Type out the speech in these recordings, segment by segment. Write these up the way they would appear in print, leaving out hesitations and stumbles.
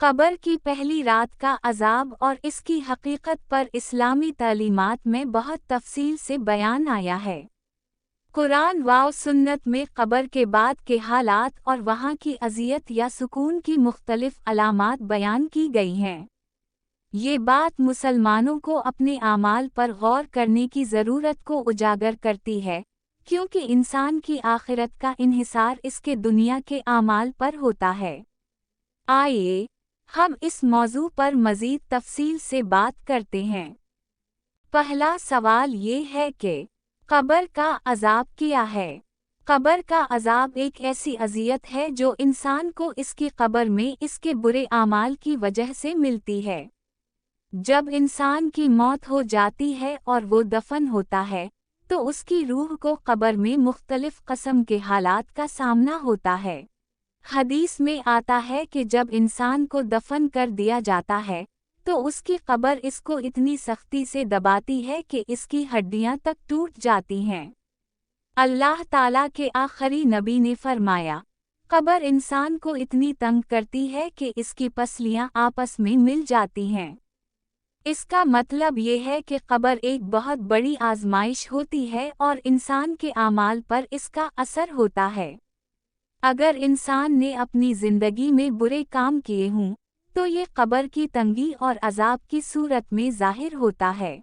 قبر کی پہلی رات کا عذاب اور اس کی حقیقت پر اسلامی تعلیمات میں بہت تفصیل سے بیان آیا ہے۔ قرآن و سنت میں قبر کے بعد کے حالات اور وہاں کی اذیت یا سکون کی مختلف علامات بیان کی گئی ہیں۔ یہ بات مسلمانوں کو اپنے اعمال پر غور کرنے کی ضرورت کو اجاگر کرتی ہے، کیونکہ انسان کی آخرت کا انحصار اس کے دنیا کے اعمال پر ہوتا ہے۔ آئیے ہم اس موضوع پر مزید تفصیل سے بات کرتے ہیں۔ پہلا سوال یہ ہے کہ قبر کا عذاب کیا ہے؟ قبر کا عذاب ایک ایسی اذیت ہے جو انسان کو اس کی قبر میں اس کے برے اعمال کی وجہ سے ملتی ہے۔ جب انسان کی موت ہو جاتی ہے اور وہ دفن ہوتا ہے، تو اس کی روح کو قبر میں مختلف قسم کے حالات کا سامنا ہوتا ہے۔ حدیث میں آتا ہے کہ جب انسان کو دفن کر دیا جاتا ہے، تو اس کی قبر اس کو اتنی سختی سے دباتی ہے کہ اس کی ہڈیاں تک ٹوٹ جاتی ہیں۔ اللہ تعالیٰ کے آخری نبی نے فرمایا، قبر انسان کو اتنی تنگ کرتی ہے کہ اس کی پسلیاں آپس میں مل جاتی ہیں۔ اس کا مطلب یہ ہے کہ قبر ایک بہت بڑی آزمائش ہوتی ہے اور انسان کے اعمال پر اس کا اثر ہوتا ہے۔ اگر انسان نے اپنی زندگی میں برے کام کیے ہوں، تو یہ قبر کی تنگی اور عذاب کی صورت میں ظاہر ہوتا ہے۔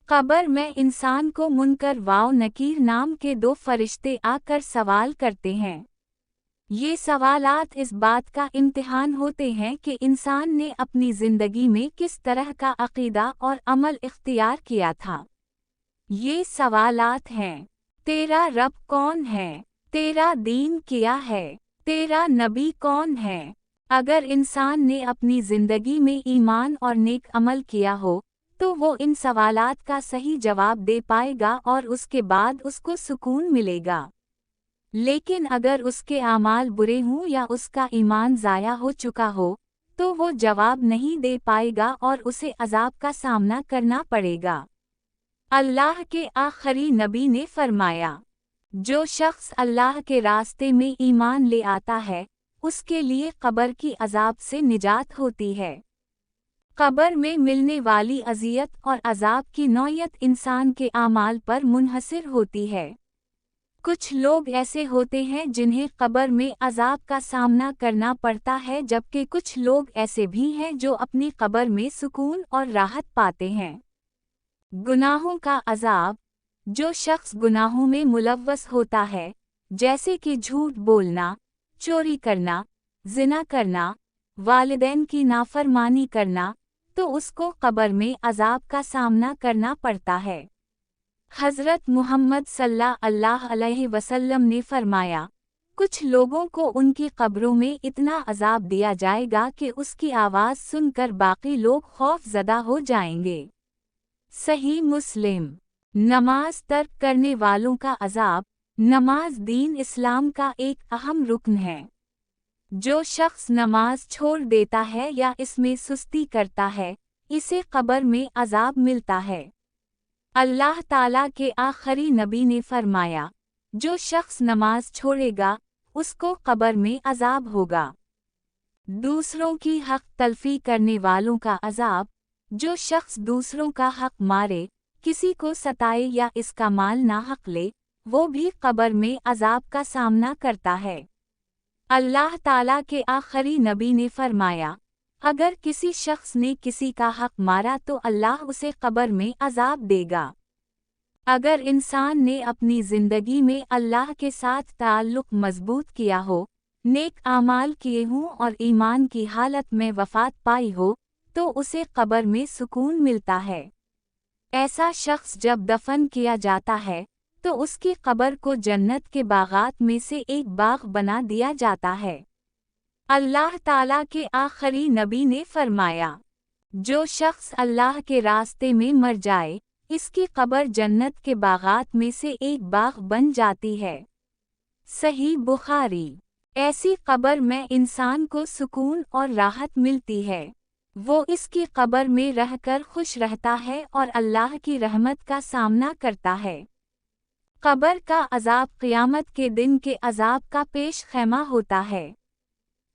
قبر میں انسان کو منکر و نکیر نام کے دو فرشتے آ کر سوال کرتے ہیں۔ یہ سوالات اس بات کا امتحان ہوتے ہیں کہ انسان نے اپنی زندگی میں کس طرح کا عقیدہ اور عمل اختیار کیا تھا۔ یہ سوالات ہیں: تیرا رب کون ہے؟ تیرا دین کیا ہے؟ تیرا نبی کون ہے؟ اگر انسان نے اپنی زندگی میں ایمان اور نیک عمل کیا ہو، تو وہ ان سوالات کا صحیح جواب دے پائے گا اور اس کے بعد اس کو سکون ملے گا۔ لیکن اگر اس کے اعمال برے ہوں یا اس کا ایمان ضائع ہو چکا ہو، تو وہ جواب نہیں دے پائے گا اور اسے عذاب کا سامنا کرنا پڑے گا۔ اللہ کے آخری نبی نے فرمایا، جو شخص اللہ کے راستے میں ایمان لے آتا ہے، اس کے لیے قبر کی عذاب سے نجات ہوتی ہے۔ قبر میں ملنے والی اذیت اور عذاب کی نوعیت انسان کے اعمال پر منحصر ہوتی ہے۔ کچھ لوگ ایسے ہوتے ہیں جنہیں قبر میں عذاب کا سامنا کرنا پڑتا ہے، جبکہ کچھ لوگ ایسے بھی ہیں جو اپنی قبر میں سکون اور راحت پاتے ہیں۔ گناہوں کا عذاب: جو شخص گناہوں میں ملوث ہوتا ہے، جیسے کہ جھوٹ بولنا، چوری کرنا، زنا کرنا، والدین کی نافرمانی کرنا، تو اس کو قبر میں عذاب کا سامنا کرنا پڑتا ہے۔ حضرت محمد صلی اللہ علیہ وسلم نے فرمایا، کچھ لوگوں کو ان کی قبروں میں اتنا عذاب دیا جائے گا کہ اس کی آواز سن کر باقی لوگ خوف زدہ ہو جائیں گے۔ صحیح مسلم۔ نماز ترک کرنے والوں کا عذاب: نماز دین اسلام کا ایک اہم رکن ہے۔ جو شخص نماز چھوڑ دیتا ہے یا اس میں سستی کرتا ہے، اسے قبر میں عذاب ملتا ہے۔ اللہ تعالیٰ کے آخری نبی نے فرمایا، جو شخص نماز چھوڑے گا، اس کو قبر میں عذاب ہوگا۔ دوسروں کی حق تلفی کرنے والوں کا عذاب: جو شخص دوسروں کا حق مارے، کسی کو ستائے یا اس کا مال ناحق لے، وہ بھی قبر میں عذاب کا سامنا کرتا ہے۔ اللہ تعالیٰ کے آخری نبی نے فرمایا، اگر کسی شخص نے کسی کا حق مارا تو اللہ اسے قبر میں عذاب دے گا۔ اگر انسان نے اپنی زندگی میں اللہ کے ساتھ تعلق مضبوط کیا ہو، نیک اعمال کیے ہوں اور ایمان کی حالت میں وفات پائی ہو، تو اسے قبر میں سکون ملتا ہے۔ ایسا شخص جب دفن کیا جاتا ہے، تو اس کی قبر کو جنت کے باغات میں سے ایک باغ بنا دیا جاتا ہے۔ اللہ تعالیٰ کے آخری نبی نے فرمایا، جو شخص اللہ کے راستے میں مر جائے، اس کی قبر جنت کے باغات میں سے ایک باغ بن جاتی ہے۔ صحیح بخاری۔ ایسی قبر میں انسان کو سکون اور راحت ملتی ہے۔ وہ اس کی قبر میں رہ کر خوش رہتا ہے اور اللہ کی رحمت کا سامنا کرتا ہے۔ قبر کا عذاب قیامت کے دن کے عذاب کا پیش خیمہ ہوتا ہے۔